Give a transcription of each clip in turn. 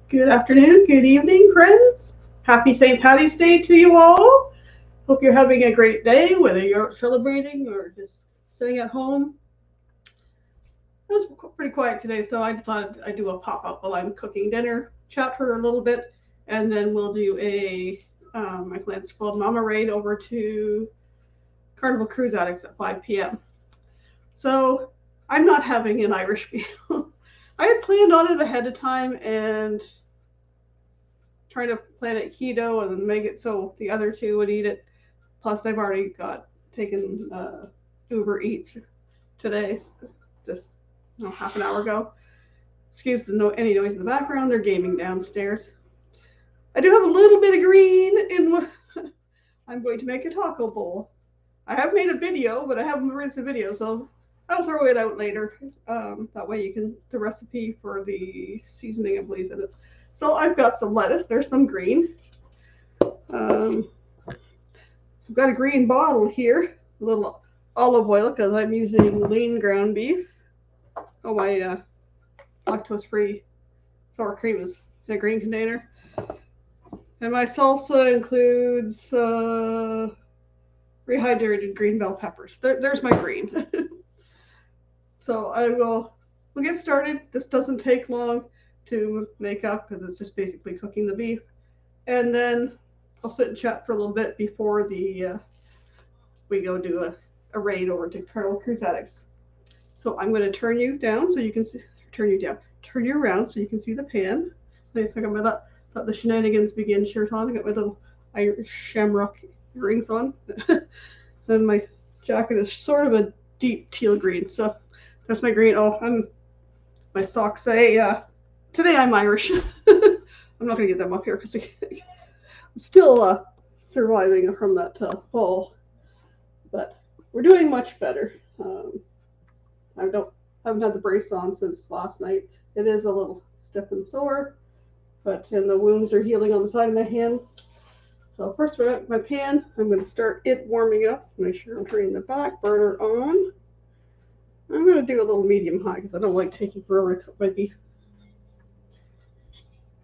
Good afternoon, good evening, friends. Happy St. Paddy's Day to you all. Hope you're having a great day, whether you're celebrating or just sitting at home. It was pretty quiet today, so I thought I'd do a pop up while I'm cooking dinner, chat for a little bit, and then we'll do my plans called Mama Raid over to Carnival Cruise Addicts at 5 p.m. So I'm not having an Irish meal. I had planned on it ahead of time and trying to plan it keto and make it so the other two would eat it. Plus, I've already taken Uber Eats today, just half an hour ago. Excuse any noise in the background. They're gaming downstairs. I do have a little bit of green in. I'm going to make a taco bowl. I have made a video, but I haven't released the video, so I'll throw it out later. That way you can the recipe for the seasoning, I believe, in it. So I've got some lettuce. There's some green. I've got a green bottle here. A little olive oil because I'm using lean ground beef. Oh, my lactose-free sour cream is in a green container. And my salsa includes rehydrated green bell peppers. There's my green. So we'll get started. This doesn't take long to make up because it's just basically cooking the beef. And then I'll sit and chat for a little bit before we go do a raid over to Carnival Cruise Addicts. So I'm going to turn you down so you can see, turn you around so you can see the pan. Nice, I got my let the shenanigans begin shirt on. I got my little Irish shamrock earrings on. Then my jacket is sort of a deep teal green. So that's my green. My socks say, today I'm Irish. I'm not going to get them up here because I'm still surviving from that fall. But we're doing much better. I haven't had the brace on since last night. It is a little stiff and sore, and the wounds are healing on the side of my hand. So first, I got my pan. I'm going to start it warming up. Make sure I'm turning the back burner on. I'm going to do a little medium high because I don't like taking forever to cook my beef.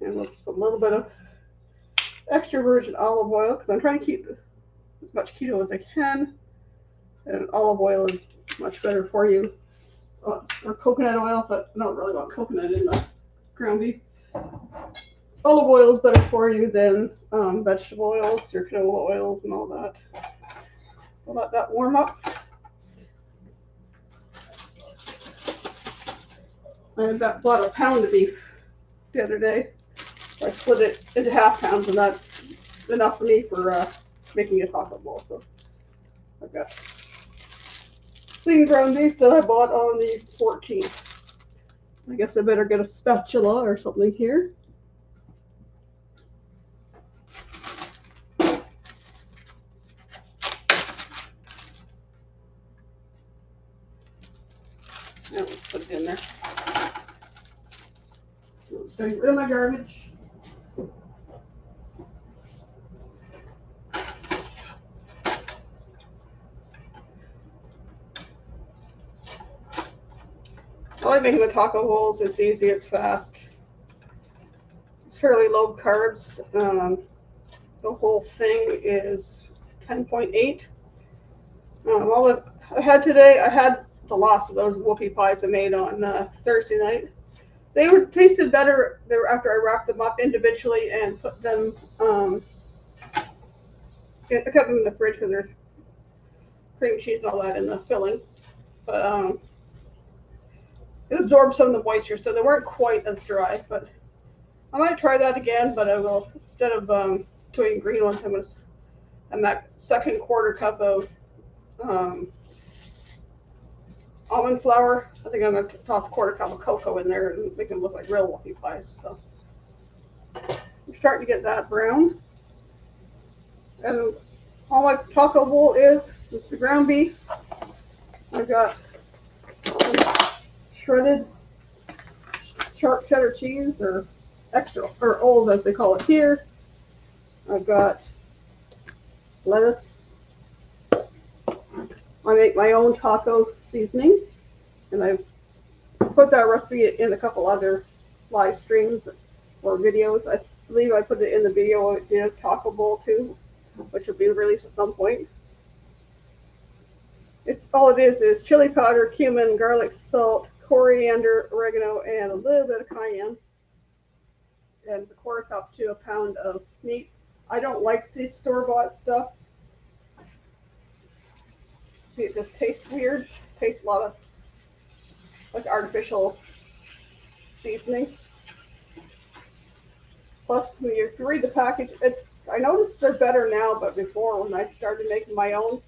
And let's put a little bit of extra virgin olive oil because I'm trying to keep as much keto as I can. And olive oil is much better for you. Or coconut oil, but I don't really want coconut in the ground beef. Olive oil is better for you than vegetable oils, your canola oils, and all that. I'll let that warm up. I bought a pound of beef the other day. I split it into half pounds, and that's enough for me for making a taco bowl. So I've got lean ground beef that I bought on the 14th. I guess I better get a spatula or something here. And let's put it in there. Let's get rid of my garbage. I like making the taco bowls. It's easy, it's fast. It's fairly low carbs. The whole thing is 10.8. All that I had today, I had the last of those whoopie pies I made on Thursday night. They tasted better after I wrapped them up individually and put them. I kept them in the fridge because there's cream cheese and all that in the filling, but it absorbed some of the moisture, so they weren't quite as dry. But I might try that again. But I will, instead of doing green ones, and that second quarter cup of almond flour. I think I'm going to toss a quarter cup of cocoa in there and make them look like real whoopie pies. So I'm starting to get that brown. And all my taco bowl is the ground beef. I've got shredded sharp cheddar cheese, or extra, or old as they call it here. I've got lettuce. I make my own taco seasoning, and I've put that recipe in a couple other live streams or videos. I believe I put it in the video. I did a taco bowl too, which will be released at some point. All it is chili powder, cumin, garlic, salt, coriander, oregano, and a little bit of cayenne. And it's a quarter cup to a pound of meat. I don't like the store-bought stuff. It just tastes weird. It tastes a lot of like artificial seasoning. Plus, when you read the package, I noticed they're better now, but before when I started making my own,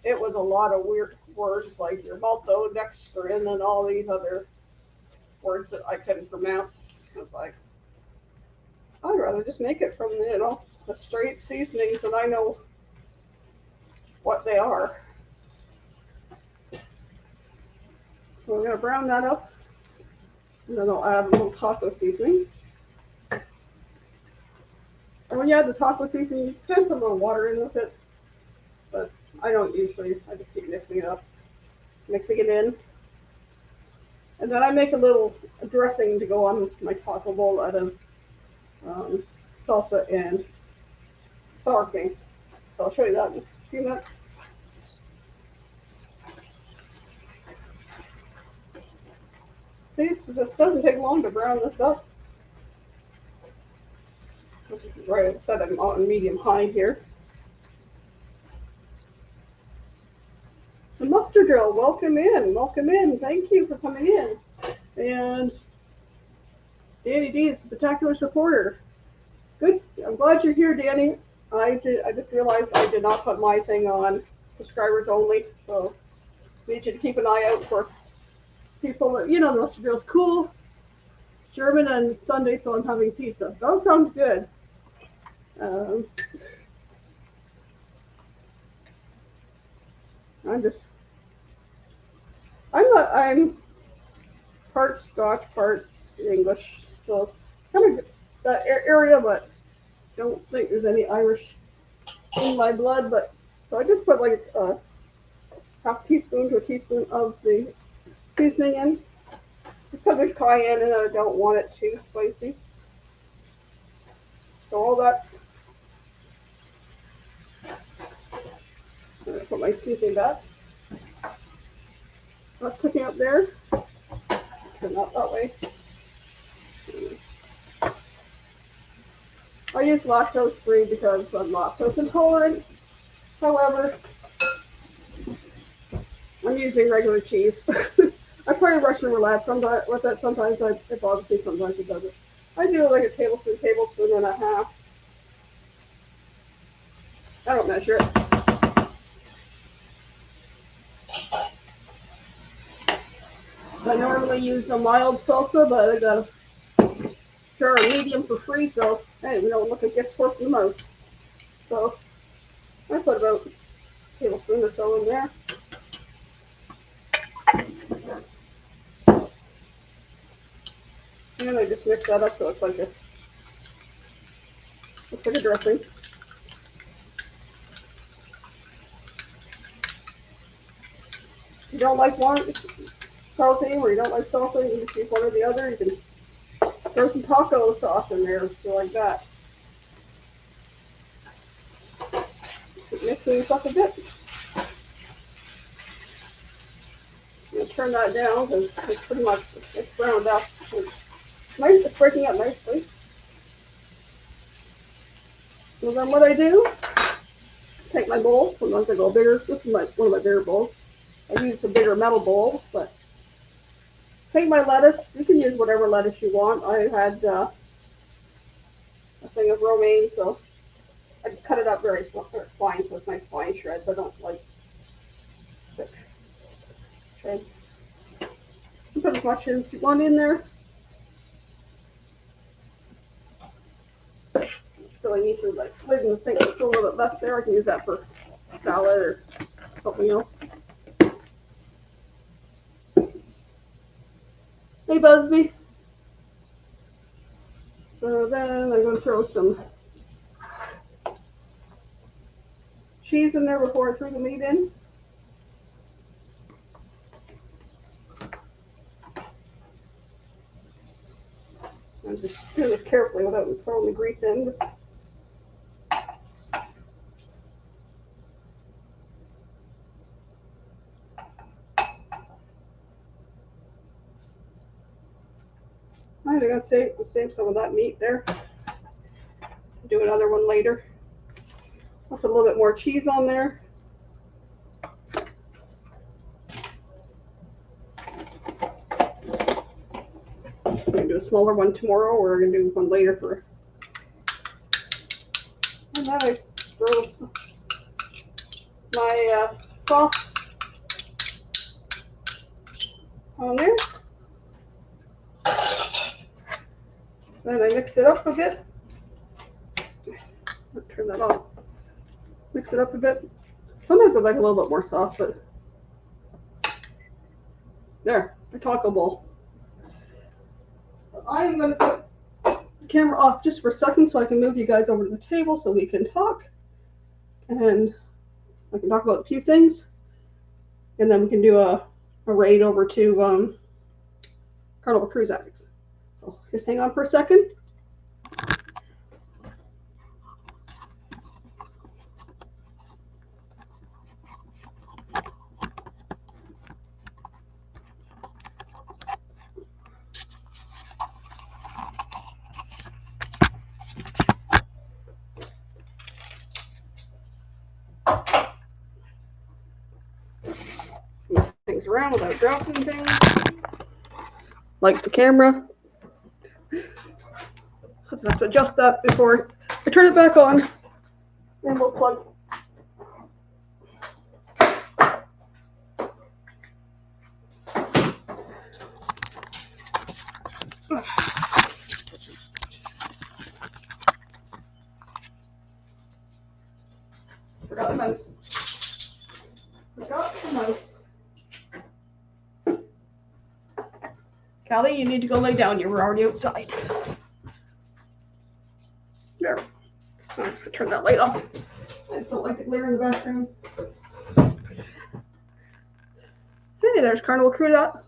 it was a lot of weird words like your maltodextrin and all these other words that I couldn't pronounce. I was like, I'd rather just make it from the straight seasonings that I know what they are. So we're gonna brown that up, and then I'll add a little taco seasoning. And when you add the taco seasoning, you can put a little water in with it, but I don't usually. I just keep mixing it up, mixing it in. And then I make a little dressing to go on my taco bowl out of salsa and sour cream. So I'll show you that in a few minutes. See, this doesn't take long to brown this up. Which is right, I said I'm on medium high here. The muster drill, welcome in. Thank you for coming in. And Danny D is a spectacular supporter. Good, I'm glad you're here, Danny. I just realized I did not put my thing on subscribers only, so I need you to keep an eye out for people that, the muster drill's cool. German and Sunday, so I'm having pizza. That sounds good. I'm part Scotch, part English, so kind of that area, but don't think there's any Irish in my blood. But so I just put like a half teaspoon to a teaspoon of the seasoning in, just because there's cayenne in it. I don't want it too spicy. So all that's. I'm gonna put my seasoning back. That's cooking up there. Turn that way. I use lactose free because I'm lactose intolerant. However, I'm using regular cheese. I play Russian roulette sometimes with it. Sometimes it bothers me. Sometimes it doesn't. I do like a tablespoon and a half. I don't measure it. I normally use a mild salsa, but I got a jar of medium for free, so hey, we don't look a gift horse in the mouth. So I put about a tablespoon or so in there. And I just mix that up so it's like a dressing. If you don't like one salsa or you don't like salsa, you can just use one or the other. You can throw some taco sauce in there if you like that. Keep mixing this up a bit. I'm going to turn that down because it's pretty much browned up. It's breaking up nicely. So then what I do, take my bowl. Sometimes I go bigger. This is one of my bigger bowls. I use a bigger metal bowl, but take my lettuce. You can use whatever lettuce you want. I had a thing of romaine, so I just cut it up very fine, so it's nice fine shreds. I don't like thick shreds. You put as much as you want in there. So I need to like lid in the sink. There's still a little bit left there. I can use that for salad or something else. Hey, Busby. So then I'm going to throw some cheese in there before I throw the meat in. And just do this carefully without throwing the grease in. Just I think I'll save some of that meat there. Do another one later. I'll put a little bit more cheese on there. I'm gonna do a smaller one tomorrow, or we're gonna do one later for. And then I throw my sauce on there. Then I mix it up a bit. Turn that on. Mix it up a bit. Sometimes I like a little bit more sauce, but there, my taco bowl. I'm going to put the camera off just for a second so I can move you guys over to the table so we can talk. And I can talk about a few things. And then we can do a raid over to Carnival Cruise Addicts. So just hang on for a second. Move things around without dropping things. Like the camera. I just have to adjust that before I turn it back on. And we'll plug. Forgot the mouse. Forgot the mouse. Callie, you need to go lay down. You were already outside. There. I'm just gonna turn that light off. I just don't like the glare in the bathroom. Hey, there's Carnival Cruise out.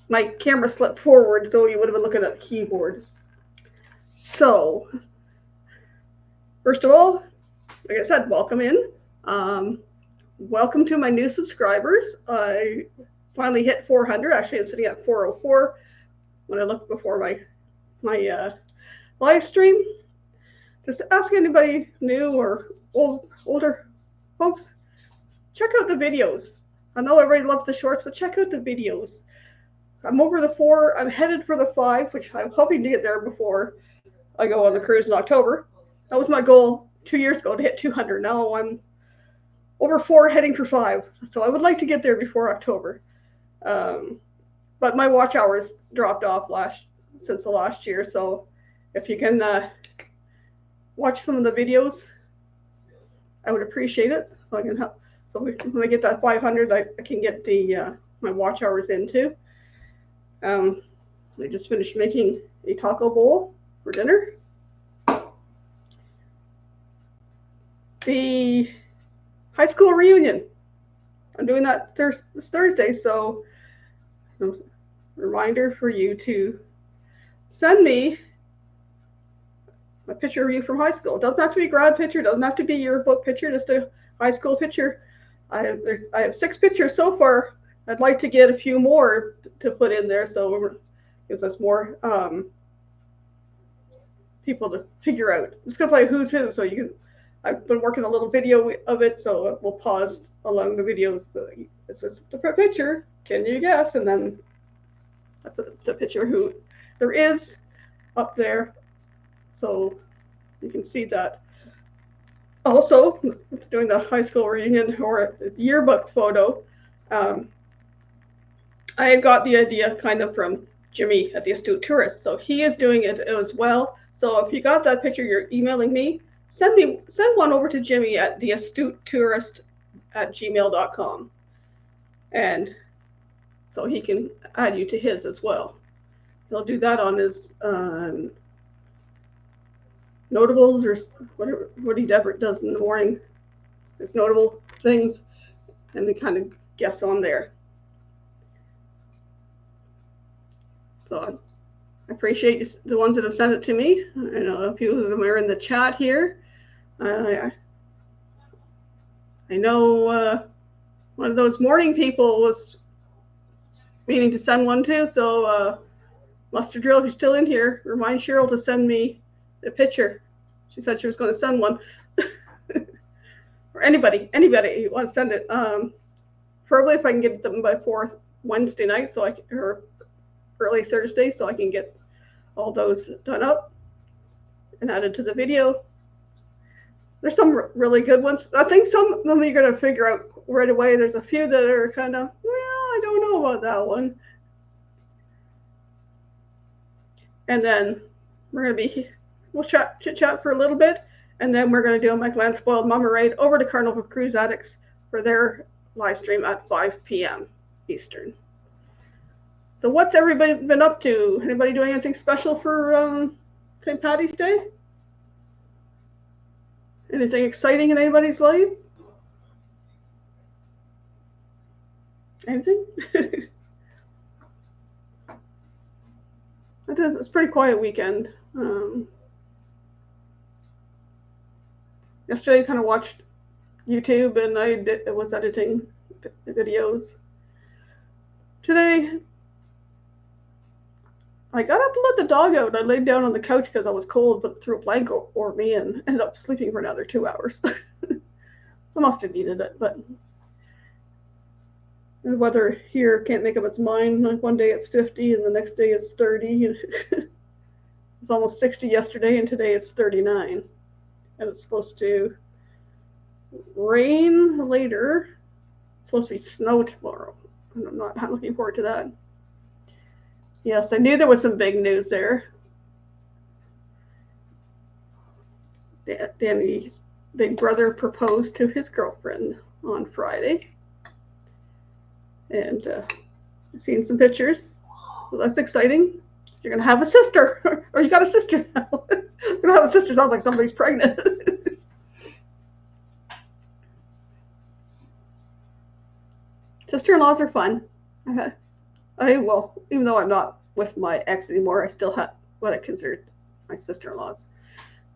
My camera slipped forward, so you would have been looking at the keyboard. So, first of all, like I said, welcome in. Welcome to my new subscribers. I finally hit 400. Actually, I'm sitting at 404 when I looked before my live stream. Just ask anybody new or older folks, check out the videos. I know everybody loves the shorts, but check out the videos. I'm over the 4. I'm headed for the 5, which I'm hoping to get there before I go on the cruise in October. That was my goal 2 years ago, to hit 200. Now I'm over 4, heading for 5. So I would like to get there before October. But my watch hours dropped off since the last year. So if you can watch some of the videos, I would appreciate it. So I can help. So when I get that 500, I can get the my watch hours in too. I just finished making a taco bowl for dinner. The high school reunion. I'm doing that this Thursday, so reminder for you to send me a picture of you from high school. It doesn't have to be a grad picture, it doesn't have to be your book picture, just a high school picture. I have 6 pictures so far. I'd like to get a few more to put in there, so it gives us more people to figure out. I'm just gonna play Who's Who, so you can. I've been working a little video of it, so we'll pause along the videos. So this is the picture. Can you guess? And then I put the picture who there is up there, so you can see that. Also, doing the high school reunion or yearbook photo, I had got the idea kind of from Jimmy at the Astute Tourist, so he is doing it as well. So if you got that picture, you're emailing me. Send one over to Jimmy at theastutetourist@gmail.com, and so he can add you to his as well. He'll do that on his notables or whatever what he does in the morning, his notable things, and they kind of guess on there. So I appreciate the ones that have sent it to me. I know a few of them are in the chat here. I know one of those morning people was meaning to send one too, so Mustard Drill, if you're still in here, remind Cheryl to send me a picture. She said she was going to send one. Or anybody who wants to send it. Probably if I can get them by 4th Wednesday night, or early Thursday, so I can get all those done up and added to the video. There's some really good ones. I think some of them you're going to figure out right away. There's a few that are kind of, well, I don't know about that one. And then we'll chit chat for a little bit, and then we're going to do a Michael and Spoiled Mama raid over to Carnival Cruise Addicts for their live stream at 5 p.m. Eastern. So what's everybody been up to? Anybody doing anything special for St. Paddy's Day? Anything exciting in anybody's life? Anything? It was a pretty quiet weekend. Yesterday I kind of watched YouTube and I was editing videos. Today I got up to let the dog out. I laid down on the couch because I was cold, but threw a blanket over me and ended up sleeping for another 2 hours. I must have needed it, but the weather here can't make up its mind. Like one day it's 50 and the next day it's 30. It was almost 60 yesterday and today it's 39. And it's supposed to rain later. It's supposed to be snow tomorrow. And I'm not looking forward to that. Yes, I knew there was some big news there. Danny's big brother proposed to his girlfriend on Friday. And I've seen some pictures. So that's exciting. You're going to have a sister. Or you got a sister now. You're going to have a sister. Sounds like somebody's pregnant. Sister-in-laws are fun. Well, even though I'm not with my ex anymore, I still have what I considered my sister-in-laws,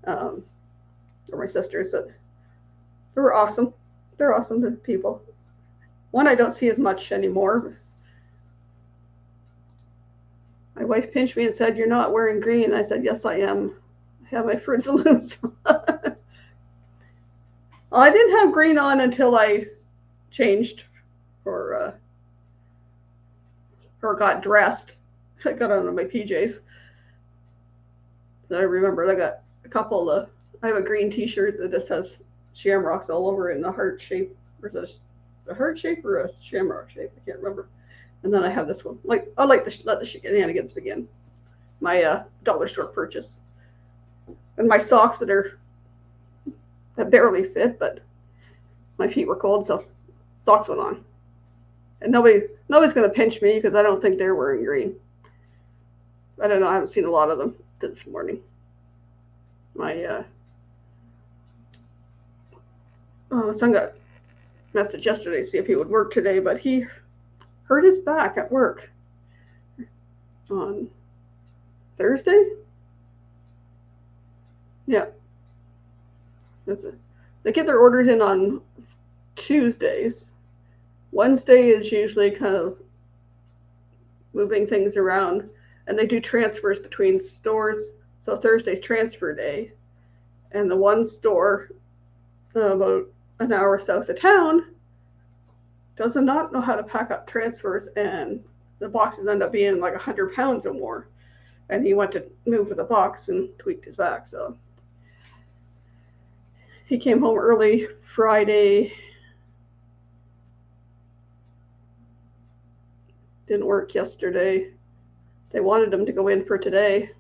or my sisters. That they were awesome. They're awesome people. One I don't see as much anymore. My wife pinched me and said, "You're not wearing green." I said, "Yes, I am. I have my Fruits of the Looms." I didn't have green on until I changed or got dressed. I got on my PJs. Then I remembered I got a couple of, I have a green t-shirt that just has shamrocks all over it in a heart shape. Or is it a heart shape or a shamrock shape? I can't remember. And then I have this one. I like to let the shenanigans begin. My dollar store purchase. And my socks that barely fit, but my feet were cold, so socks went on. And nobody's going to pinch me because I don't think they're wearing green. I don't know. I haven't seen a lot of them this morning. My son got a message yesterday to see if he would work today, but he hurt his back at work on Thursday. Yeah. They get their orders in on Tuesdays. Wednesday is usually kind of moving things around, and they do transfers between stores. So Thursday's transfer day, and the one store about an hour south of town does not know how to pack up transfers, and the boxes end up being like 100 pounds or more. And he went to move with a box and tweaked his back. So he came home early Friday. Didn't work yesterday. They wanted him to go in for today,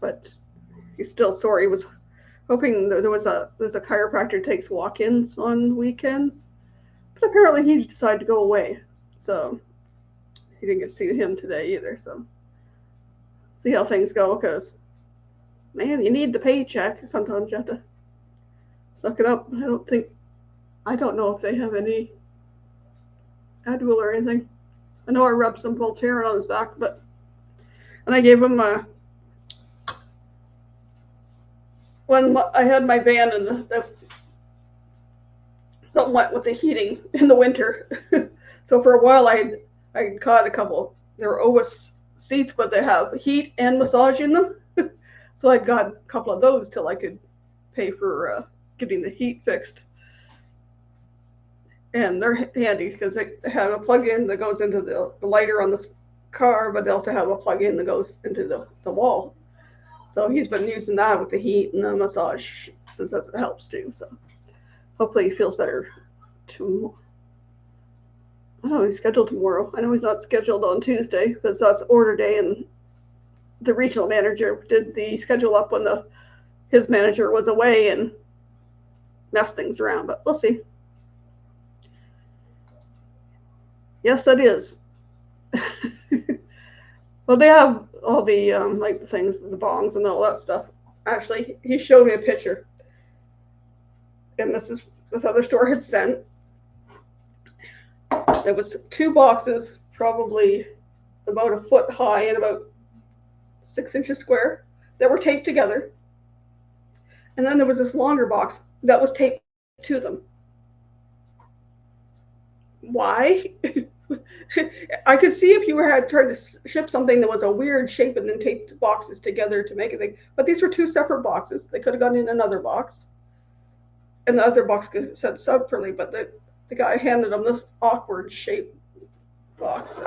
but he's still sore. He was hoping there's a chiropractor takes walk-ins on weekends, but apparently he decided to go away, so he didn't get to see him today either. So see how things go, because man, you need the paycheck. Sometimes you have to suck it up. I don't know if they have any Advil or anything. I know I rubbed some Voltaren on his back, but And I gave him when I had my van and the something went with the heating in the winter. So for a while I caught a couple. They were OWAS seats, but they have heat and massage in them. So I got a couple of those till I could pay for getting the heat fixed. And they're handy because they have a plug-in that goes into the lighter on the car, but they also have a plug-in that goes into the wall. So he's been using that with the heat and the massage, and says it helps too. So hopefully he feels better tomorrow. I don't know, he's scheduled tomorrow. I know he's not scheduled on Tuesday because that's order day, and the regional manager did the schedule up when his manager was away and messed things around, but we'll see. Yes, that is. Well, they have all the like the things, the bongs and all that stuff. Actually, he showed me a picture, and this other store had sent. It was 2 boxes, probably about a foot high and about 6 inches square, that were taped together. And then there was this longer box that was taped to them. Why? I could see if you had tried to ship something that was a weird shape and then taped boxes together to make a thing. But these were 2 separate boxes. They could have gone in another box. And the other box said separately, but the guy handed them this awkward shaped box.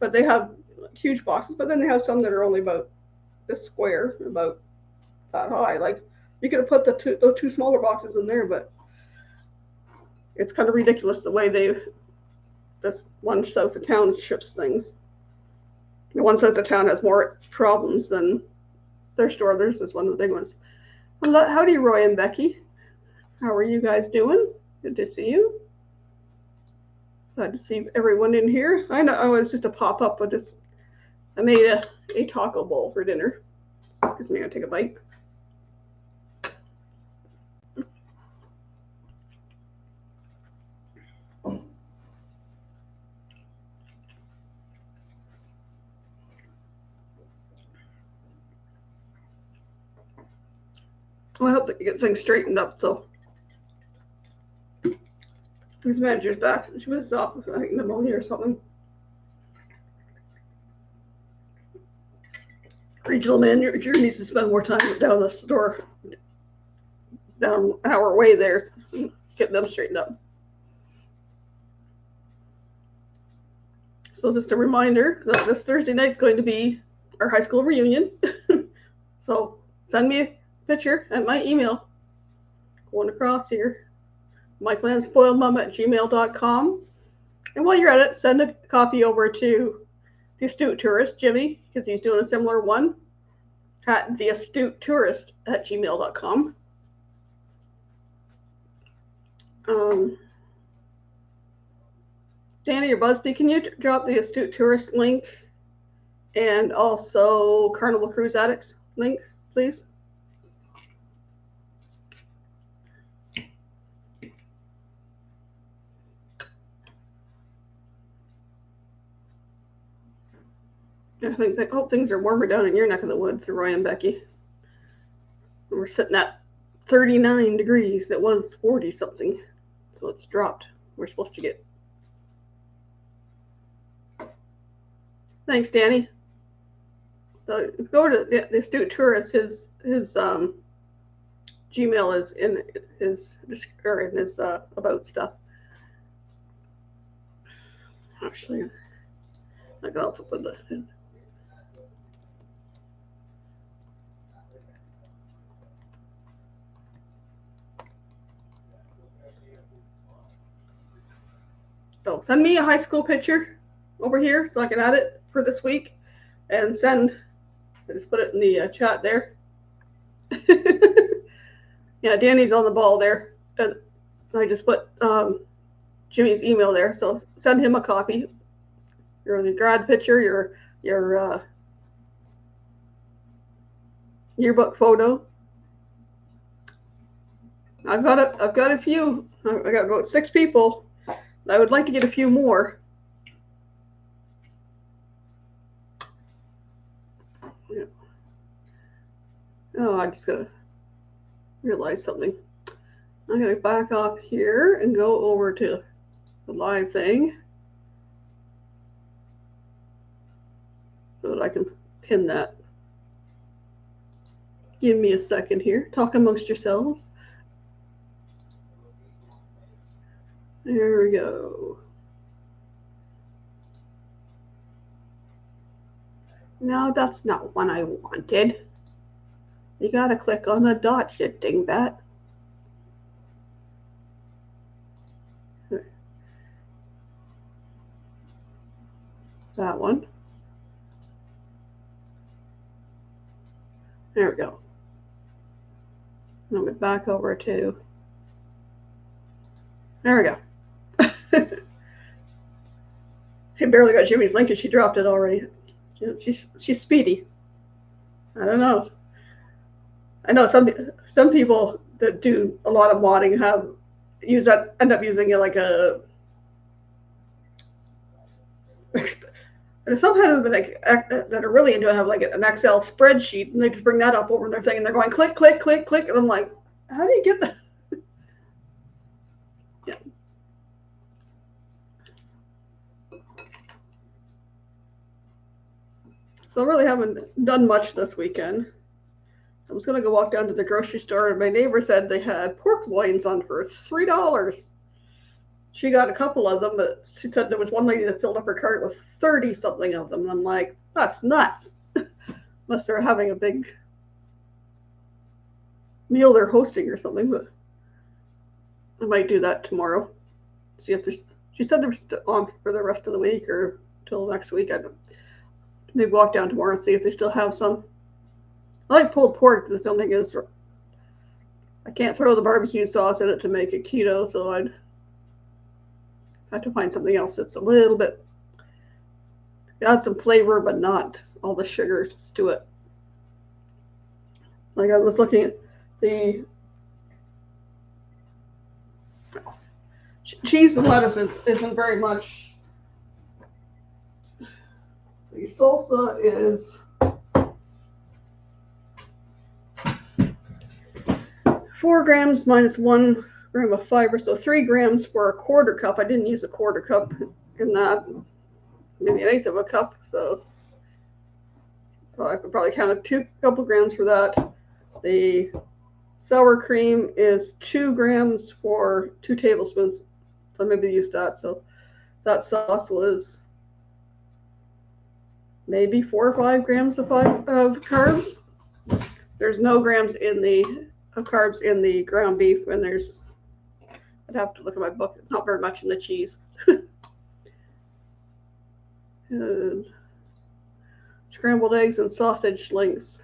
But they have huge boxes, but then they have some that are only about this square, about that high. Like, you could have put those 2 smaller boxes in there, but it's kind of ridiculous the way this one south of town ships things. The one south of town has more problems than their store. Theirs is one of the big ones. Well, howdy, Roy and Becky. How are you guys doing? Good to see you. Glad to see everyone in here. I know it was just a pop-up with this. I made a taco bowl for dinner. Excuse me, I'm gonna take a bite. Well, I hope that you get things straightened up. So his manager's back. She was off with, I think, pneumonia or something. Regional manager needs to spend more time down the store, down an hour away there, getting them straightened up. So just a reminder that this Thursday night is going to be our high school reunion. So send me a picture at my email going across here, michaelandspoiledmom@gmail.com. And while you're at it, send a copy over to the Astute Tourist, Jimmy, because he's doing a similar one, at theastuteTourist@gmail.com. Danny or Busby, can you drop the Astute Tourist link and also Carnival Cruise Addicts link, please? I hope things are warmer down in your neck of the woods, Roy and Becky. We're sitting at 39 degrees. It was 40 something, so it's dropped. We're supposed to get. Thanks, Danny. So go to the Astute Tourist. His Gmail is in his about stuff. Actually, I can also put the. So send me a high school picture over here so I can add it for this week, and I just put it in the chat there. Yeah, Danny's on the ball there, and I just put Jimmy's email there, so send him a copy. Your grad picture, your yearbook photo. I've got a few. I got about 6 people. I would like to get a few more. Oh, I just gotta realize something. I'm gonna back off here and go over to the live thing so that I can pin that. Give me a second here. Talk amongst yourselves. There we go. No, that's not one I wanted. You gotta click on the dot, shit dingbat. That one. There we go. I'll get back over to. There we go. I barely got Jimmy's link and she dropped it already. She's speedy. I don't know. I know some people that do a lot of modding end up using it like a. And some have like that are really into it have like an Excel spreadsheet and they just bring that up over their thing and they're going click, click, click, click, and I'm like, how do you get that? Yeah. So I really haven't done much this weekend. I was gonna go walk down to the grocery store and my neighbor said they had pork loins on for $3. She got a couple of them, but she said there was one lady that filled up her cart with 30 something of them. And I'm like, that's nuts. Unless they're having a big meal they're hosting or something, but I might do that tomorrow. See if there's. She said they're on for the rest of the week or till next week. I don't. Maybe walk down tomorrow and see if they still have some. I like pulled pork. The only thing is, I can't throw the barbecue sauce in it to make it keto, so I'd have to find something else that's a little bit got some flavor, but not all the sugar to it. Like I was looking at the cheese and lettuce isn't very much. The salsa is 4 grams minus 1 gram of fiber, so 3 grams for a quarter cup. I didn't use a quarter cup in that, maybe an eighth of a cup, so I could probably count a couple grams for that. The sour cream is 2 grams for 2 tablespoons, so maybe use that. So that sauce was maybe 4 or 5 grams of carbs. There's no grams of carbs in the ground beef, and I'd have to look at my book. It's not very much in the cheese. And scrambled eggs and sausage links.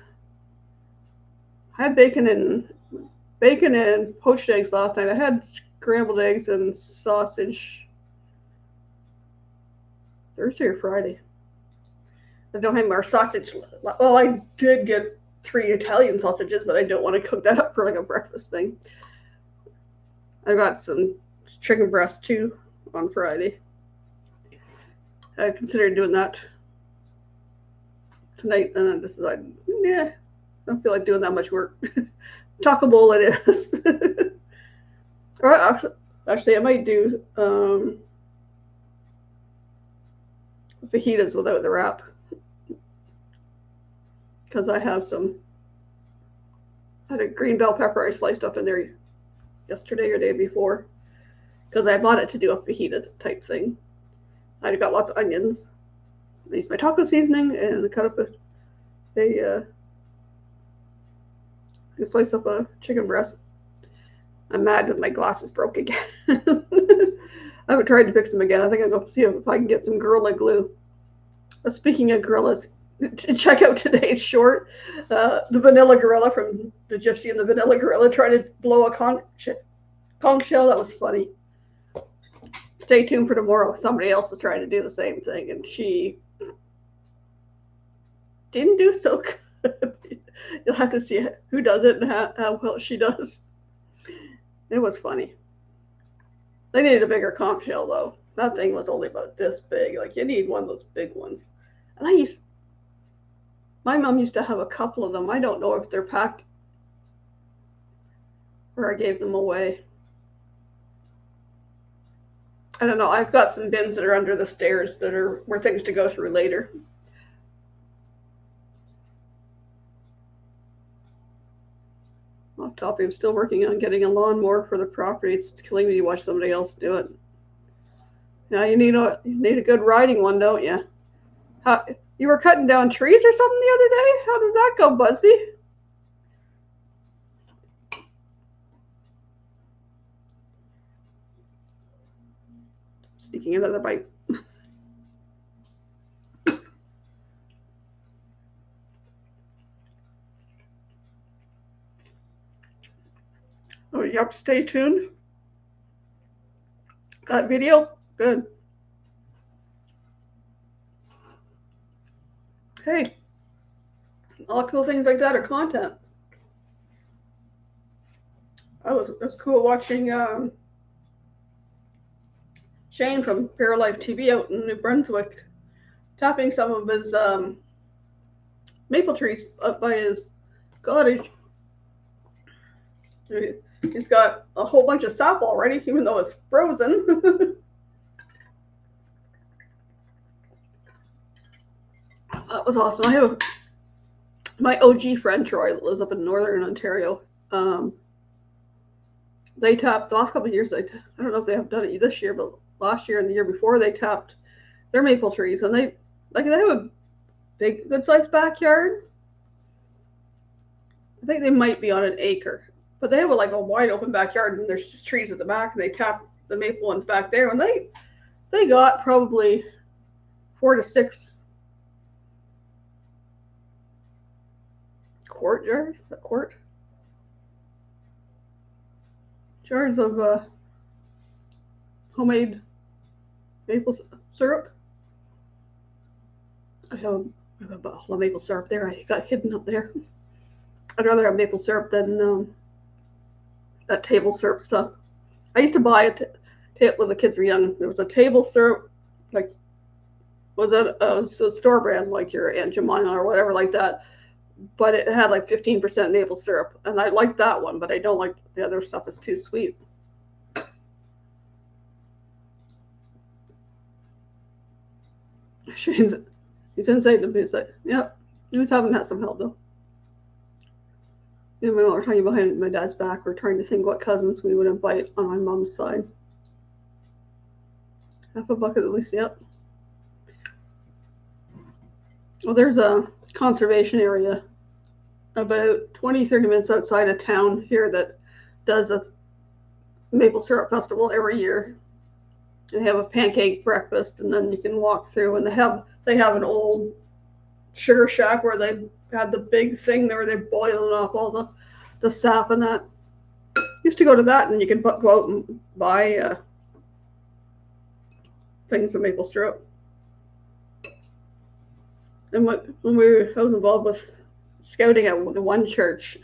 I had bacon and poached eggs last night. I had scrambled eggs and sausage Thursday or Friday. I don't have our sausage. Well, I did get 3 Italian sausages, but I don't want to cook that up for like a breakfast thing. I got some chicken breast too on Friday. I considered doing that tonight, and I decided, I don't feel like doing that much work. Taco Bowl it is. Or actually, I might do fajitas without the wrap, because I have I had a green bell pepper I sliced up in there yesterday or day before, because I bought it to do a fajita type thing. I got lots of onions. I used my taco seasoning and cut up a slice up a chicken breast. I'm mad that my glasses broke again. I haven't tried to fix them again. I think I'm going to see if I can get some Gorilla Glue. Speaking of gorillas, check out today's short. The vanilla gorilla from the Gypsy and the Vanilla Gorilla trying to blow a conch shell. That was funny. Stay tuned for tomorrow. Somebody else is trying to do the same thing, and she didn't do so good. You'll have to see who does it and how well she does. It was funny. They needed a bigger conch shell, though. That thing was only about this big. Like, you need one of those big ones. And My mom used to have a couple of them. I don't know if they're packed or I gave them away. I don't know. I've got some bins that are under the stairs that are where things to go through later. Off topic, I'm still working on getting a lawnmower for the property. It's killing me to watch somebody else do it. Now you need a good riding one, don't you? You were cutting down trees or something the other day? How did that go, Busby? Sneaking another bite. Oh, yep, stay tuned. Got video? Good. Hey, all cool things like that are content. It was cool watching Shane from Paralife TV out in New Brunswick tapping some of his maple trees up by his cottage. He's got a whole bunch of sap already, even though it's frozen. That was awesome. I have my OG friend Troy that lives up in Northern Ontario. They tapped the last couple of years. I don't know if they have done it this year, but last year and the year before they tapped their maple trees, and they have a big, good-sized backyard. I think they might be on an acre, but they have a wide open backyard, and there's just trees at the back, and they tapped the maple ones back there, and they got probably 4 to 6 quart jars. A quart jars of homemade maple syrup. I have a bottle of maple syrup there. I got hidden up there. I'd rather have maple syrup than that table syrup stuff. I used to buy it when the kids were young. There was a table syrup, was a store brand like your Aunt Jemima or whatever like that, but it had 15% maple syrup, and I liked that one, but I don't like the other stuff. It's too sweet. He's inside the music. Yep, he was having some help though. Me and my mom were talking behind my dad's back. We're trying to think what cousins we would invite on my mom's side. Half a bucket at least, yep. Well, there's a conservation area about 20-30 minutes outside of town here that does a maple syrup festival every year. They have a pancake breakfast, and then you can walk through, and they have an old sugar shack where they had the big thing there where they're boiling off all the sap and that. Used to go to that, and you can go out and buy things of maple syrup. And I was involved with scouting at the one church,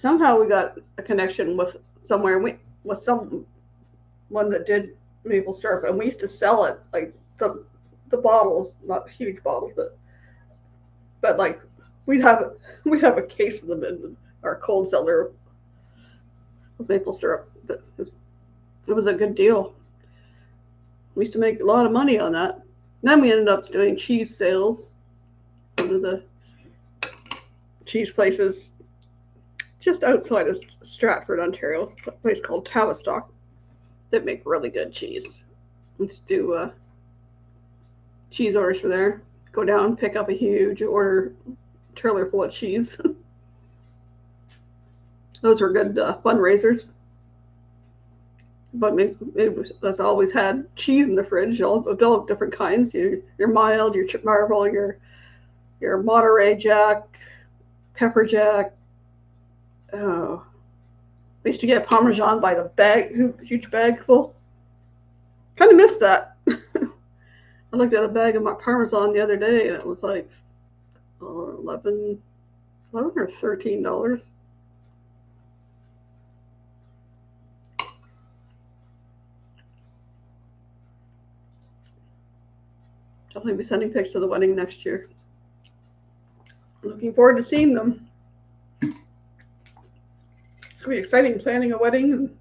somehow we got a connection with with someone that did maple syrup, and we used to sell it, the bottles, not huge bottles, but we'd have a case of them in our cold cellar of maple syrup. It was a good deal. We used to make a lot of money on that. And then we ended up doing cheese sales to the cheese places just outside of Stratford, Ontario, a place called Tavistock that make really good cheese. Let's do cheese orders for there. Go down, pick up a huge trailer full of cheese. Those were good fundraisers. But that's always had cheese in the fridge, all different kinds. Your mild, your Chip Marvel, your Monterey Jack, Pepper Jack. Oh, we used to get Parmesan by the bag, huge bag full. Kind of missed that. I looked at a bag of my Parmesan the other day, and it was like $11 or $13. Definitely be sending pics to the wedding next year. Looking forward to seeing them. It's going to be exciting planning a wedding.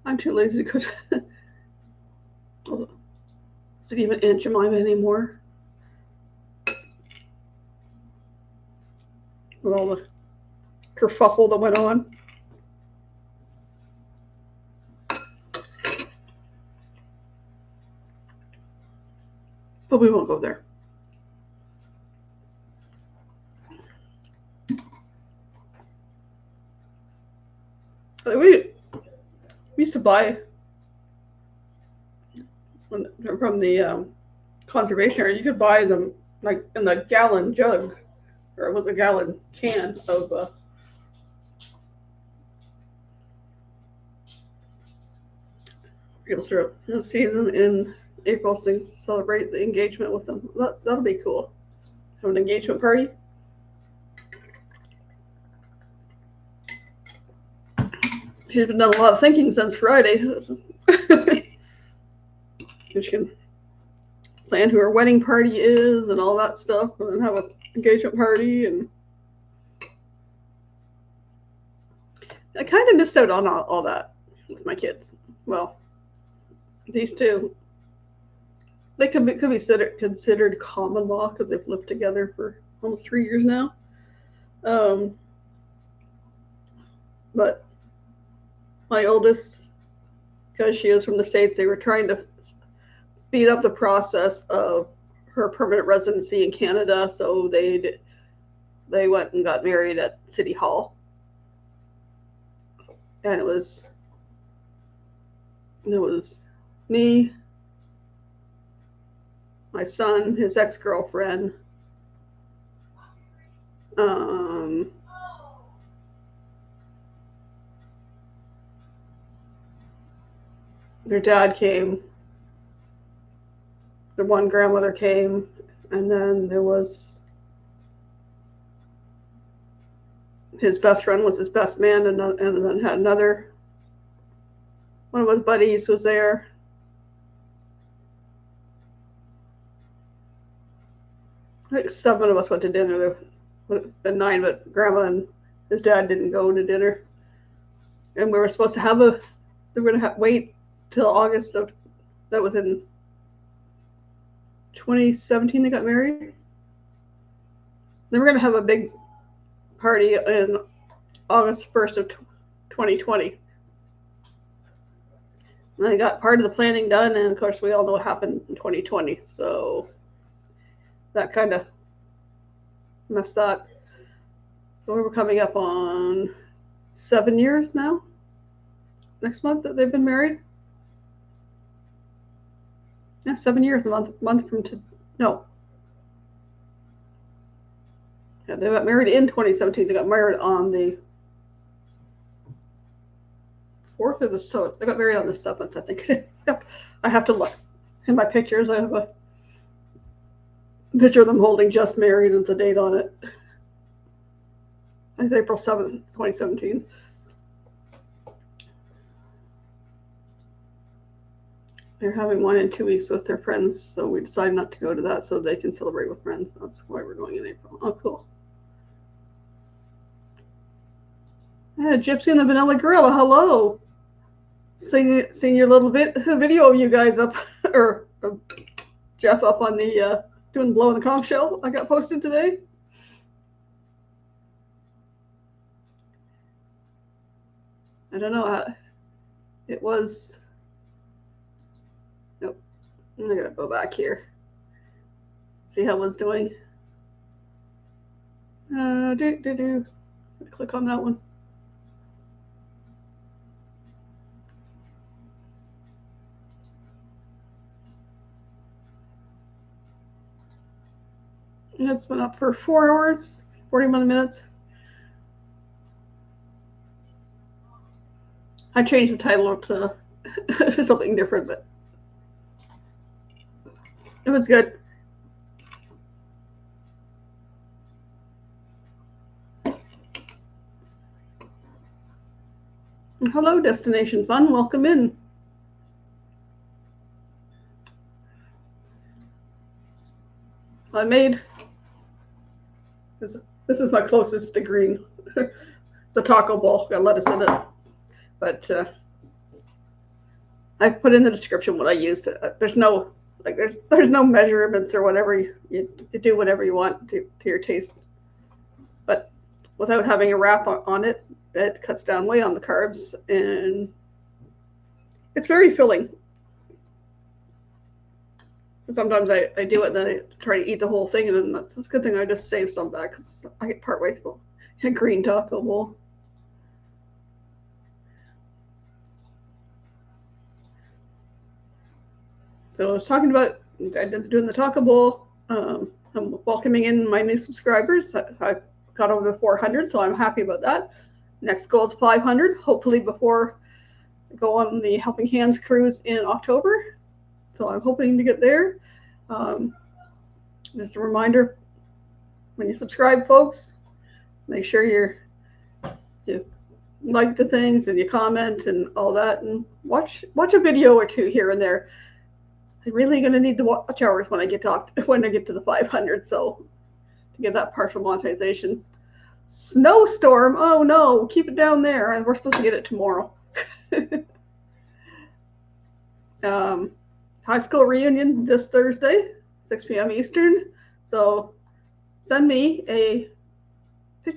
I'm too lazy to cook. Is it even Aunt Jemima anymore? With all the kerfuffle that went on. But we won't go there. We used to buy from the conservation area. You could buy them like in the gallon jug, or with a gallon can of syrup. You'll see them in April to celebrate the engagement with them. That'll be cool. Have an engagement party. She's been done a lot of thinking since Friday. She can plan who her wedding party is and all that stuff, and then have an engagement party. And I kind of missed out on all that with my kids. Well, these two, they could be considered common law because they've lived together for almost 3 years now. But my oldest, because she is from the States, they were trying to speed up the process of her permanent residency in Canada, so they went and got married at City Hall. And it was me, my son, his ex-girlfriend, their dad came, the one grandmother came, and then there was his best friend was his best man, and then had another one of his buddies was there. I think 7 of us went to dinner. There would have been 9, but Grandma and his dad didn't go to dinner. And we were supposed to have they were going to wait till August of, that was in 2017 they got married. They were going to have a big party in August 1st of 2020. And I got part of the planning done, and of course we all know what happened in 2020. So that kind of messed that. So we were coming up on 7 years now. Next month that they've been married. Yeah, 7 years, a month from no. Yeah, they got married in 2017. They got married on the 4th or the 7th. They got married on the 7th, I think. I have to look. In my pictures, I have a picture of them holding just married with the date on it. It's April 7th, 2017. They're having one in 2 weeks with their friends, so we decided not to go to that so they can celebrate with friends. That's why we're going in April. Oh, cool. Yeah, Gypsy and the Vanilla Gorilla, hello. Seeing your little video of you guys up, or Jeff up on the doing the blow in the conch shell I got posted today. I don't know. It was. Nope. I'm gonna go back here. See how it was doing. Click on that one. And it's been up for 4 hours, 41 minutes. I changed the title to something different, but it was good. Hello, Destination Fun. Welcome in. I made this is my closest to green. It's a taco bowl. Got lettuce in it, but I put in the description what I used. There's no there's no measurements or whatever. You do whatever you want to your taste, but without having a wrap on it, it cuts down way on the carbs, and it's very filling. Sometimes I do it and then I try to eat the whole thing, and then that's a good thing I just saved some back because I get part way through a green taco bowl. So I was talking about doing the taco bowl. I'm welcoming in my new subscribers. I got over the 400, so I'm happy about that. Next goal is 500, hopefully before I go on the Helping Hands cruise in October. So I'm hoping to get there. Just a reminder, when you subscribe, folks, make sure you like the things and you comment and all that, and watch a video or two here and there. I'm really going to need the watch hours when I get to the 500, so to get that partial monetization. Snowstorm, oh no, keep it down there. We're supposed to get it tomorrow. High school reunion this Thursday, 6 p.m. Eastern. So send me a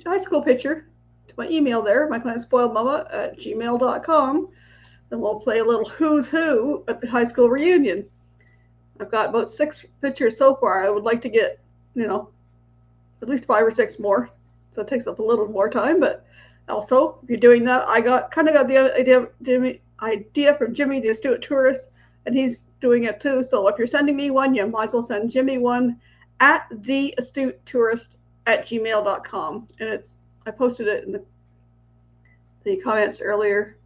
high school picture to my email there, myclanspoiledmama@gmail.com, and we'll play a little who's who at the high school reunion. I've got about 6 pictures so far. I would like to get, at least 5 or 6 more. So it takes up a little more time, but also if you're doing that, I got the idea from Jimmy, the astute tourist, and he's doing it too. So if you're sending me one, you might as well send Jimmy one at theastutetourist@gmail.com. And I posted it in the comments earlier.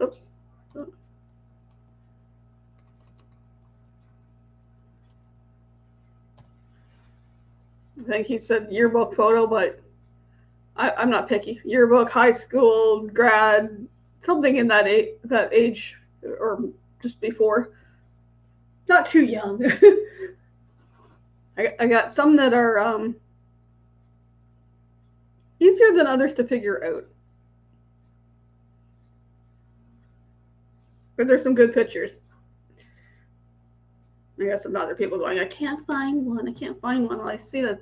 Oops. I think he said yearbook photo, but I'm not picky. Yearbook, high school, grad, something in that age or just before. Not too young. I got some that are easier than others to figure out. But there's some good pictures. I got some other people going, I can't find one. I've seen a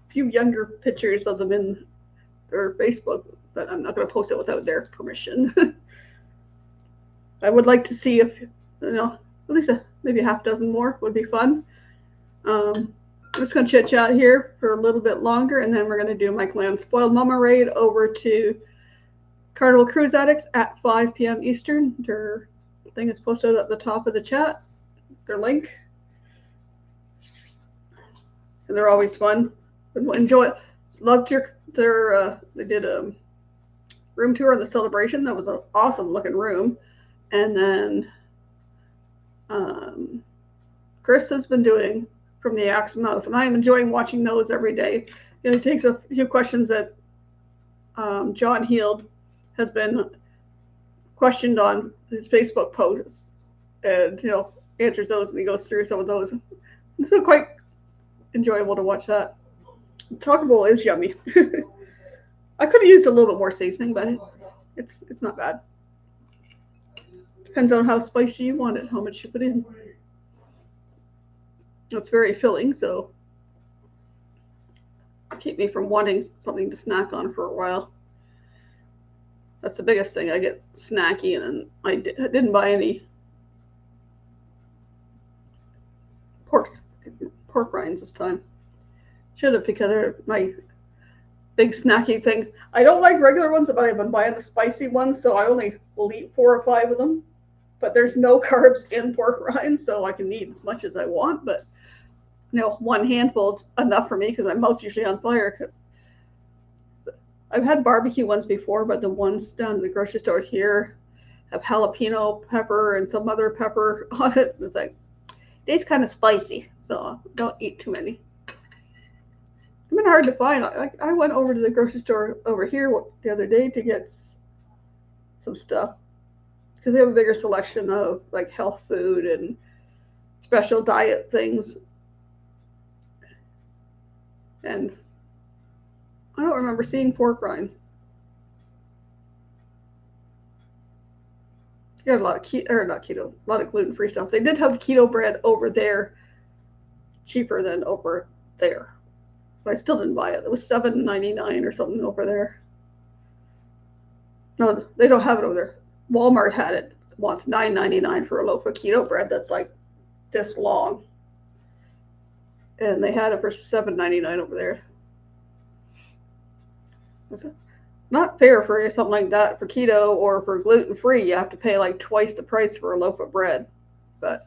few younger pictures of them in their Facebook, but I'm not going to post it without their permission. I would like to see if, at least maybe a half dozen more would be fun. I'm just going to chit chat here for a little bit longer, and then we're going to do my Clan Spoiled Mama raid over to Carnival Cruise Addicts at 5 p.m. Eastern. Their thing is posted at the top of the chat, their link. And they're always fun. Enjoy it. Loved they did a room tour of the Celebration. That was an awesome looking room. And then Chris has been doing From the Axe Mouth, and I am enjoying watching those every day. He takes a few questions that John Heald has been questioned on his Facebook posts, and answers those, and he goes through some of those. It's been quite enjoyable to watch that. The taco bowl is yummy. I could have used a little bit more seasoning, but it's not bad. Depends on how spicy you want it, how much you put in. It's very filling, so keep me from wanting something to snack on for a while. That's the biggest thing. I get snacky, and I didn't buy any pork rinds this time. Should have, because they're my big snacky thing. I don't like regular ones, but I've been buying the spicy ones, so I only will eat 4 or 5 of them. But there's no carbs in pork rinds, so I can eat as much as I want. But one handful is enough for me because my mouth's usually on fire. I've had barbecue ones before, but the ones down at the grocery store here have jalapeno pepper and some other pepper on it. It's like, tastes kind of spicy, so don't eat too many. It's been hard to find. I went over to the grocery store over here the other day to get some stuff because they have a bigger selection of like health food and special diet things. And I don't remember seeing pork rinds. You got a lot of keto, or not keto, a lot of gluten-free stuff. They did have keto bread over there, cheaper than over there, but I still didn't buy it. It was $7.99 or something over there. No, they don't have it over there. Walmart had it. Wants $9.99 for a loaf of keto bread that's like this long, and they had it for $7.99 over there. It's not fair for something like that for keto or for gluten-free. You have to pay like twice the price for a loaf of bread. But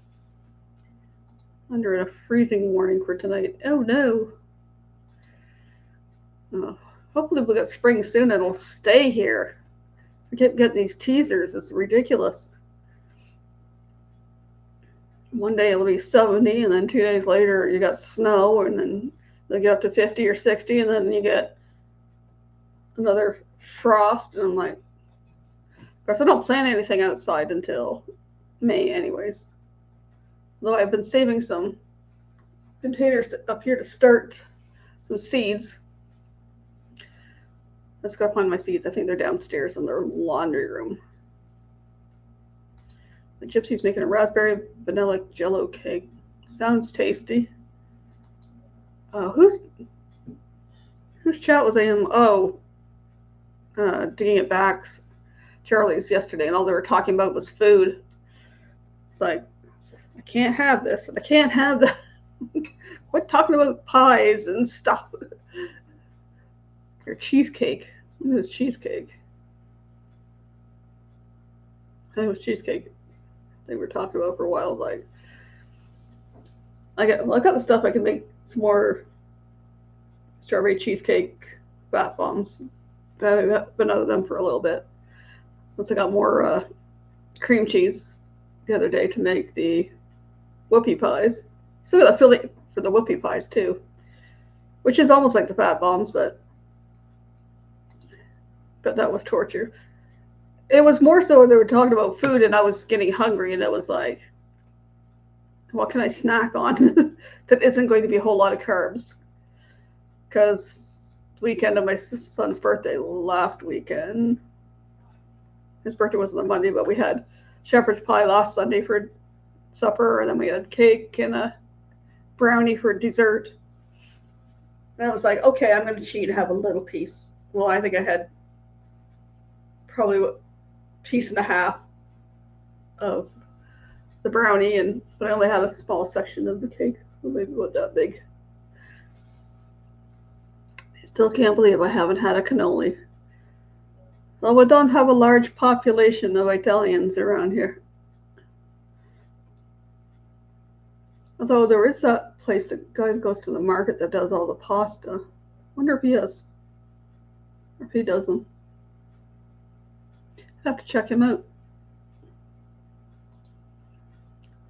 under a freezing warning for tonight. Oh no. Oh, hopefully we'll get spring soon and it'll stay here. We keep getting these teasers. It's ridiculous. One day it'll be 70, and then 2 days later you got snow, and then they'll get up to 50 or 60, and then you get another frost. And I'm like, of course, I don't plant anything outside until May anyways. Though I've been saving some containers up here to start some seeds. Let's go find my seeds. I think they're downstairs in their laundry room. The Gypsy's making a raspberry vanilla jello cake. Sounds tasty. Whose chat was I in? Oh, digging it back. Charlie's yesterday, and all they were talking about was food. It's like, I can't have this, and I can't have that. Quit talking about pies and stuff. Or cheesecake. It was cheesecake. I think it was cheesecake they were talking about for a while. Like, I got the stuff I can make some more strawberry cheesecake bath bombs. I've been out of them for a little bit. Once I got more cream cheese the other day to make the whoopie pies. Still got the filling for the whoopie pies too, which is almost like the fat bombs, but that was torture. It was more so they were talking about food, and I was getting hungry, and it was like, what can I snack on that isn't going to be a whole lot of carbs? Because the weekend of my son's birthday last weekend, his birthday wasn't on Monday, but we had shepherd's pie last Sunday for supper, and then we had cake and a brownie for dessert. And I was like, okay, I'm going to cheat and have a little piece. Well, I think I had probably a piece and a half of the brownie, but I only had a small section of the cake, so maybe about that big. I still can't believe I haven't had a cannoli. Well, we don't have a large population of Italians around here. Although there is that place that guy goes to the market that does all the pasta. Wonder if he is, or if he doesn't. Have to check him out.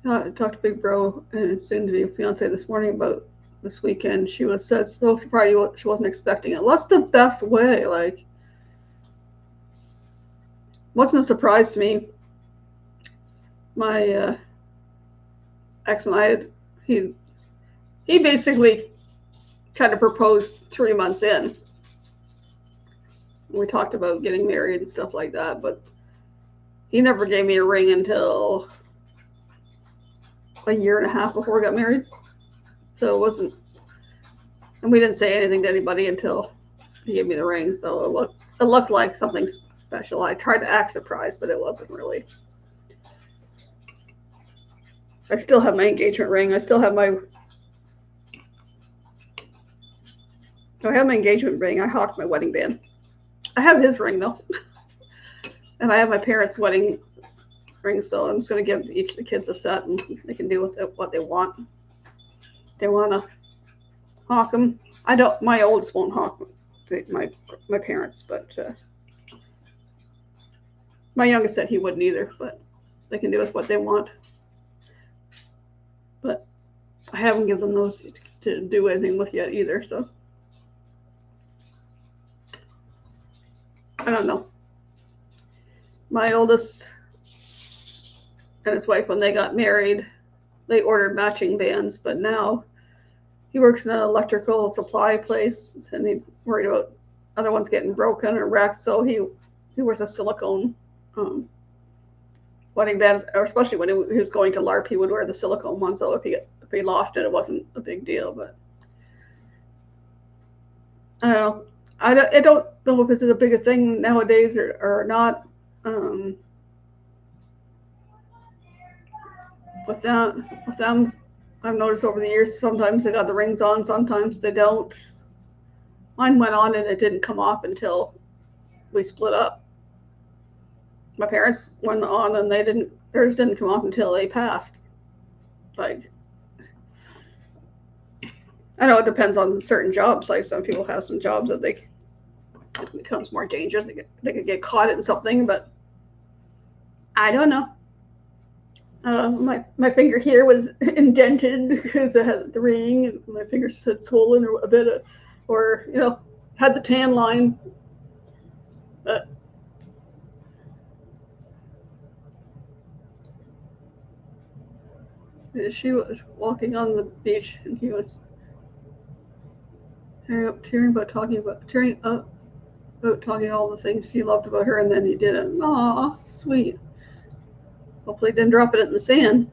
I talked to Big Bro and soon to be fiance this morning about this weekend. She was so surprised she wasn't expecting it. That's the best way. Like, wasn't a surprise to me. My ex and I he basically kind of proposed 3 months in. We talked about getting married and stuff like that, but he never gave me a ring until a year and a half before we got married. So it wasn't, and we didn't say anything to anybody until he gave me the ring. So it looked like something special. I tried to act surprised, but it wasn't really. I still have my engagement ring. I have my engagement ring. I hawked my wedding band. I have his ring though. And I have my parents' wedding ring, so I'm just going to give each of the kids a set, and they can do with it what they want. They want to hawk them. My oldest won't hawk my parents, but My youngest said he wouldn't either, but they can do with what they want. But I haven't given them those to do anything with yet either, so I don't know. My oldest and his wife, when they got married, they ordered matching bands, but now he works in an electrical supply place, and he's worried about other ones getting broken or wrecked, so he wears a silicone wedding bands, or especially when he was going to LARP, he would wear the silicone one, so if he lost it, it wasn't a big deal. But I don't know. I don't know if this is the biggest thing nowadays or not. With them, I've noticed over the years, sometimes they got the rings on, sometimes they don't. Mine went on and it didn't come off until we split up. My parents went on and theirs didn't come off until they passed. Like, I know it depends on certain jobs. Like, some people have some jobs that it becomes more dangerous. They could get caught in something, but I don't know. My finger here was indented because it had the ring, and my fingers had swollen a bit, or had the tan line. But she was walking on the beach, and he was tearing up about talking all the things he loved about her, and then he did it. Aw, sweet. Hopefully he didn't drop it in the sand.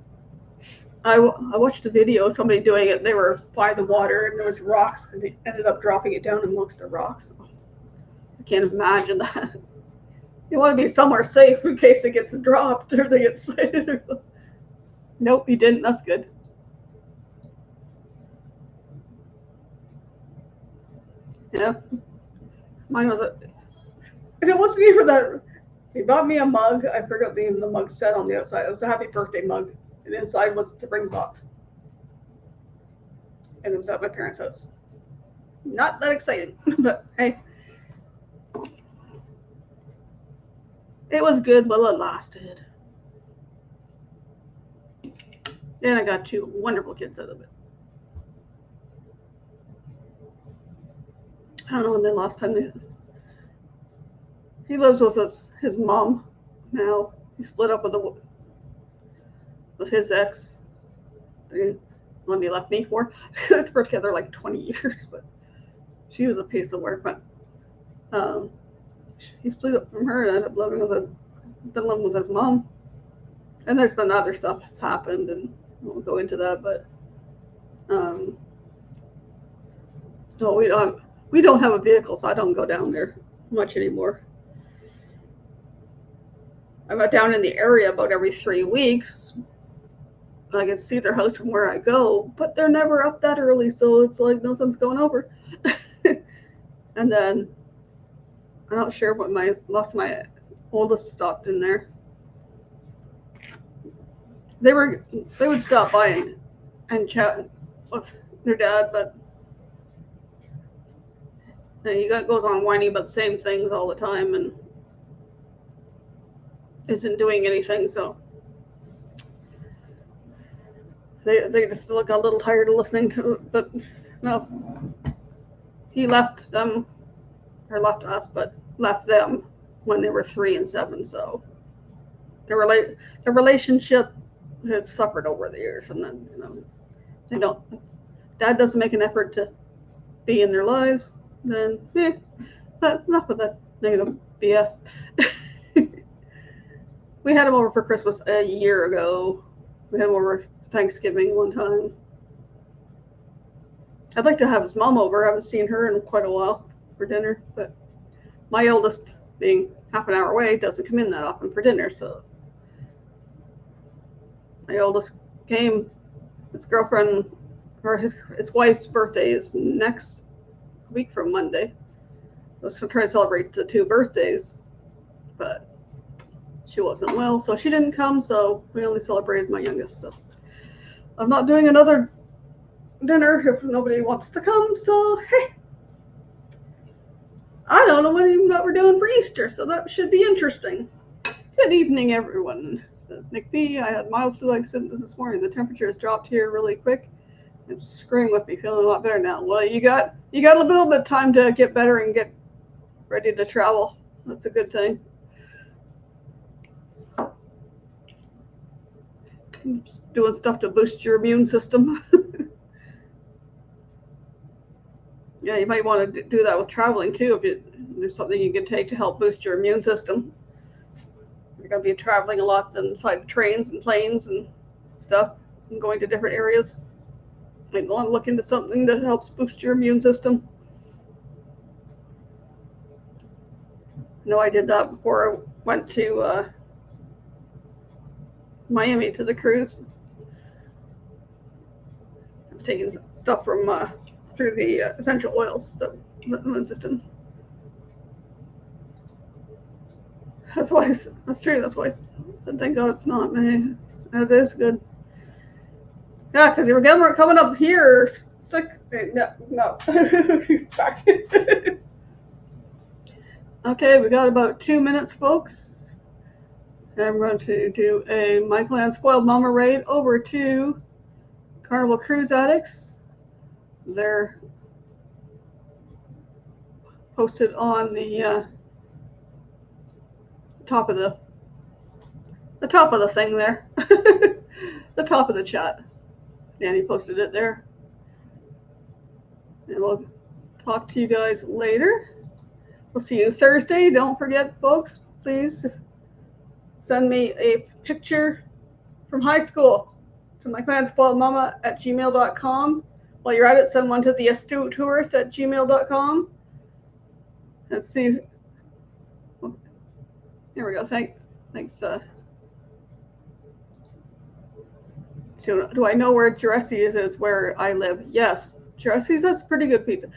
I watched a video of somebody doing it. They were by the water, and there was rocks, and they ended up dropping it down amongst the rocks. I can't imagine that. You want to be somewhere safe in case it gets dropped or they get sighted or something. Nope, he didn't. That's good. Yeah. Mine was and it wasn't even that. He bought me a mug. I forgot the mug said on the outside. It was a happy birthday mug. And inside was the ring box. And it was at my parents' house. Not that exciting, but hey. It was good while it lasted. And I got 2 wonderful kids out of it. I don't know when the last time he lives with his mom now. He split up with his ex, the one he left me for. They were together like 20 years, but she was a piece of work. But he split up from her and ended up living with his mom. And there's been other stuff that's happened, and I won't go into that. But no, we don't have a vehicle, so I don't go down there much anymore. I'm down in the area about every 3 weeks. I can see their house from where I go, but they're never up that early, so it's like no sense going over. And then I'm not sure what my oldest stopped in there. They would stop by and chat with their dad, but he goes on whining about the same things all the time and isn't doing anything, so they just look a little tired of listening to it. But no, he left us, but left them when they were 3 and 7, so the relationship has suffered over the years. And then dad doesn't make an effort to be in their lives, then but enough of that negative BS. We had him over for Christmas a year ago. We had him over Thanksgiving one time. I'd like to have his mom over. I haven't seen her in quite a while for dinner, but my oldest, being half an hour away, doesn't come in that often for dinner. So my oldest came. His girlfriend, or his wife's birthday is next week from Monday. I was going to try to celebrate the 2 birthdays, but she wasn't well, so she didn't come, so we only celebrated my youngest. So I'm not doing another dinner if nobody wants to come, so hey. I don't know what we're doing for Easter, so that should be interesting. Good evening, everyone. Says Nick B. I had mild flu-like symptoms this morning. The temperature has dropped here really quick. It's screwing with me. Feeling a lot better now. Well, you got a little bit of time to get better and get ready to travel. That's a good thing. Just doing stuff to boost your immune system. Yeah, you might want to do that with traveling too. If there's something you can take to help boost your immune system. You're going to be traveling a lot inside trains and planes and stuff and going to different areas. You might want to look into something that helps boost your immune system. I know I did that before I went to Miami to the cruise. I was taking stuff from through the essential oils, the immune system. That's true. That's why I said, thank God it's not me. That is good. Yeah, because you were coming up here sick. No. Back. Okay, we got about 2 minutes, folks. I'm going to do a Michael and Spoiled Mama raid over to Carnival Cruise Addicts. They're posted on the top of the thing there. The top of the chat. Danny posted it there. And we'll talk to you guys later. We'll see you Thursday. Don't forget, folks, please send me a picture from high school to myclanspoiledmama@gmail.com. While you're at it, send one to the astutetourist@gmail.com. Let's see. Here we go. Thanks. Do I know where Jesse's is? Where I live? Yes, Jesse's has pretty good pizza.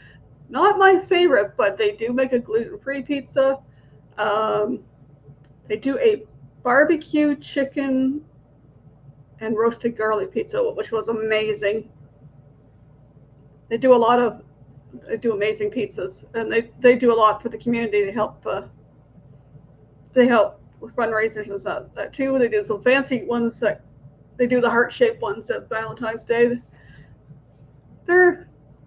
Not my favorite, but they do make a gluten-free pizza. They do a barbecue chicken and roasted garlic pizza, which was amazing. They do amazing pizzas, and they do a lot for the community. They help with fundraisers and that too. They do some fancy ones that they do the heart-shaped ones at Valentine's Day. They're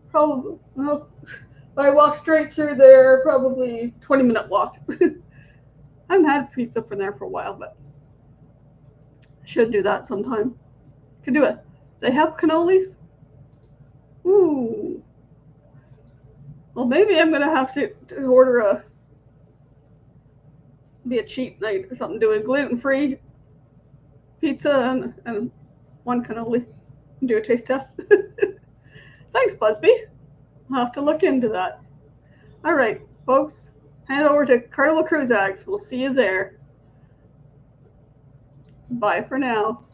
probably, well, if I walk straight through there, probably 20-minute walk. I haven't had pizza from there for a while, but I should do that sometime. Could do it. They have cannolis? Ooh. Well, maybe I'm going to have to order be a cheat night or something, doing gluten-free pizza and one cannoli and do a taste test. Thanks, Busby. I'll have to look into that. All right, folks, head over to Carnival Cruise Addicts. We'll see you there. Bye for now.